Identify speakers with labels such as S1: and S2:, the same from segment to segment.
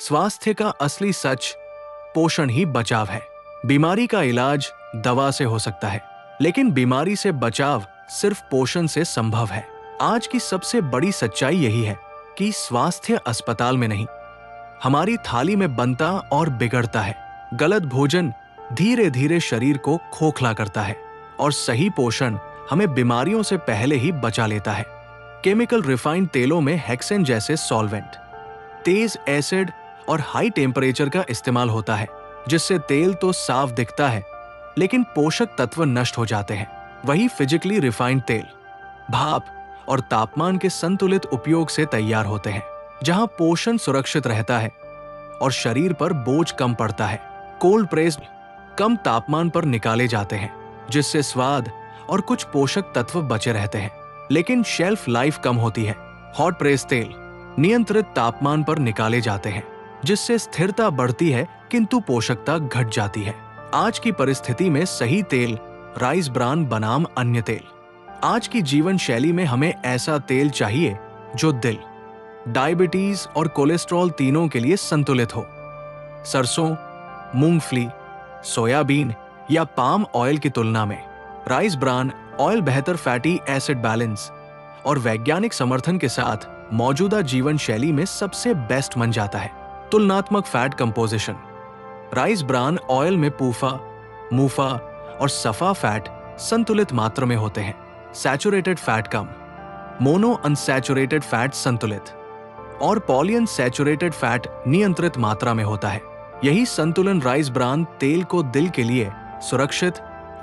S1: स्वास्थ्य का असली सच पोषण ही बचाव है। बीमारी का इलाज दवा से हो सकता है, लेकिन बीमारी से बचाव सिर्फ पोषण से संभव है। आज की सबसे बड़ी सच्चाई यही है कि स्वास्थ्य अस्पताल में नहीं, हमारी थाली में बनता और बिगड़ता है। गलत भोजन धीरे धीरे शरीर को खोखला करता है और सही पोषण हमें बीमारियों से पहले ही बचा लेता है। केमिकल रिफाइंड तेलों में हेक्सेन जैसे सॉल्वेंट, तेज एसिड और हाई टेम्परेचर का इस्तेमाल होता है, जिससे तेल तो साफ दिखता है लेकिन पोषक तत्व नष्ट हो जाते हैं। वही फिजिकली रिफाइंड तेल भाप और तापमान के संतुलित उपयोग से तैयार होते हैं, जहां पोषण सुरक्षित रहता है और शरीर पर बोझ कम पड़ता है। कोल्ड प्रेस्ड कम तापमान पर निकाले जाते हैं, जिससे स्वाद और कुछ पोषक तत्व बचे रहते हैं, लेकिन शेल्फ लाइफ कम होती है। हॉट प्रेस तेल नियंत्रित तापमान पर निकाले जाते हैं, जिससे स्थिरता बढ़ती है किंतु पोषकता घट जाती है। आज की परिस्थिति में सही तेल राइस ब्रान बनाम अन्य तेल। आज की जीवन शैली में हमें ऐसा तेल चाहिए जो दिल, डायबिटीज और कोलेस्ट्रॉल तीनों के लिए संतुलित हो। सरसों, मूंगफली, सोयाबीन या पाम ऑयल की तुलना में राइस ब्रान ऑयल बेहतर फैटी एसिड बैलेंस और वैज्ञानिक समर्थन के साथ मौजूदा जीवन शैली में सबसे बेस्ट मन जाता है। तुलनात्मक fat composition. Rice bran oil में पूफा, मूफा और सफा फैट संतुलित मात्रा में होते हैं। सैचुरेटेड फैट कम, मोनो अनसैचुरेटेड फैट संतुलित और पॉलीअनसैचुरेटेड फैट नियंत्रित मात्रा में होता है। यही संतुलन राइस ब्रान तेल को दिल के लिए सुरक्षित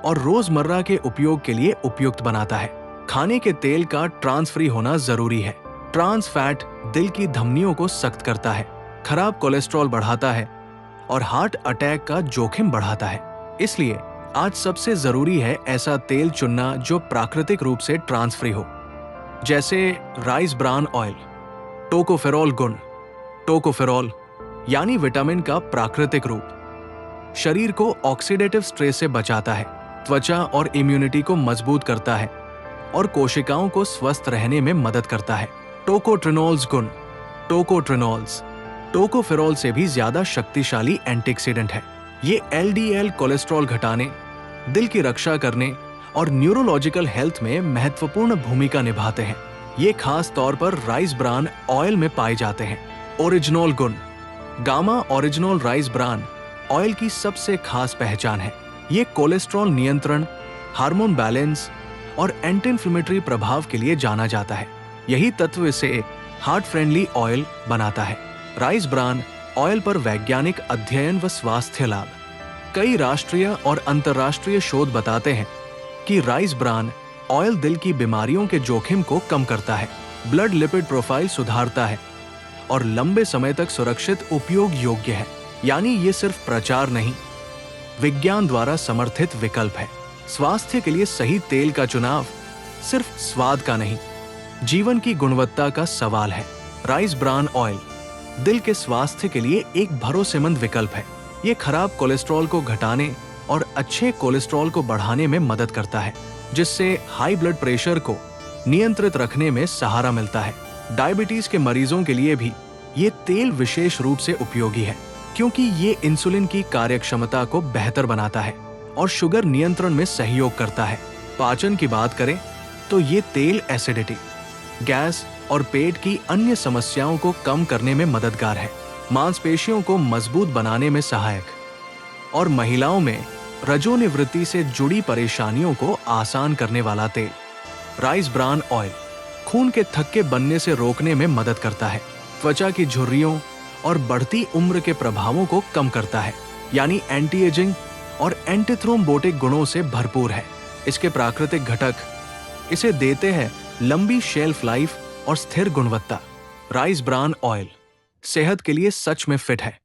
S1: और रोजमर्रा के उपयोग के लिए उपयुक्त बनाता है। खाने के तेल का ट्रांस फ्री होना जरूरी है। ट्रांस फैट दिल की धमनियों को सख्त करता है, खराब कोलेस्ट्रॉल बढ़ाता है और हार्ट अटैक का जोखिम बढ़ाता है। इसलिए आज सबसे जरूरी है ऐसा तेल चुनना जो प्राकृतिक रूप से ट्रांस फ्री हो, जैसे राइस ब्रान ऑयल। टोकोफेरॉल गुण। टोकोफेरॉल यानी विटामिन का प्राकृतिक रूप शरीर को ऑक्सीडेटिव स्ट्रेस से बचाता है, त्वचा और इम्यूनिटी को मजबूत करता है और कोशिकाओं को स्वस्थ रहने में मदद करता है। टोकोट्रिनोल्स गुण। टोकोट्रिनोल्स टोकोफेरॉल से भी ज्यादा शक्तिशाली एंटीऑक्सीडेंट है। ये एलडीएल कोलेस्ट्रॉल घटाने, दिल की रक्षा करने और न्यूरोलॉजिकल हेल्थ में महत्वपूर्ण भूमिका निभाते हैं। ये खास तौर पर राइस ब्रान ऑयल में पाए जाते हैं। ओरिजिनोल गुण। गामा ओरिजिनोल राइस ब्रान ऑयल की सबसे खास पहचान है। ये कोलेस्ट्रॉल नियंत्रण, हार्मोन बैलेंस और एंटी इंफ्लेमेटरी प्रभाव के लिए जाना जाता है। यही तत्व इसे हार्ट फ्रेंडली ऑयल बनाता है। राइस ब्रान ऑयल पर वैज्ञानिक अध्ययन व स्वास्थ्य लाभ। कई राष्ट्रीय और अंतर्राष्ट्रीय शोध बताते हैं कि राइस ब्रान ऑयल दिल की बीमारियों के जोखिम को कम करता है, ब्लड लिपिड प्रोफाइल सुधारता है और लंबे समय तक सुरक्षित उपयोग योग्य है। यानी ये सिर्फ प्रचार नहीं, विज्ञान द्वारा समर्थित विकल्प है। स्वास्थ्य के लिए सही तेल का चुनाव सिर्फ स्वाद का नहीं, जीवन की गुणवत्ता का सवाल है। राइस ब्रान ऑयल दिल के स्वास्थ्य के लिए एक भरोसेमंद विकल्प है। ये खराब कोलेस्ट्रॉल को घटाने और अच्छे कोलेस्ट्रॉल को बढ़ाने में मदद करता है, जिससे हाई ब्लड प्रेशर को नियंत्रित रखने में सहारा मिलता है। डायबिटीज के मरीजों के लिए भी ये तेल विशेष रूप से उपयोगी है, क्योंकि ये इंसुलिन की कार्यक्षमता को बेहतर बनाता है और शुगर नियंत्रण में सहयोग करता है। पाचन की बात करें तो ये तेल एसिडिटी, गैस और पेट की अन्य समस्याओं को कम करने में मददगार है, मांसपेशियों को मजबूत बनाने में सहायक और महिलाओं में रजोनिवृत्ति से जुड़ी परेशानियों को आसान करने वाला तेल। राइस ब्रान ऑयल खून के थक्के बनने से रोकने में मदद करता है, त्वचा की झुर्रियों और बढ़ती उम्र के प्रभावों को कम करता है, यानी एंटी एजिंग और एंटी थ्रोम्बोटिक गुणों से भरपूर है। इसके प्राकृतिक घटक इसे देते हैं लंबी शेल्फ लाइफ और स्थिर गुणवत्ता। राइस ब्रान ऑयल सेहत के लिए सच में फिट है।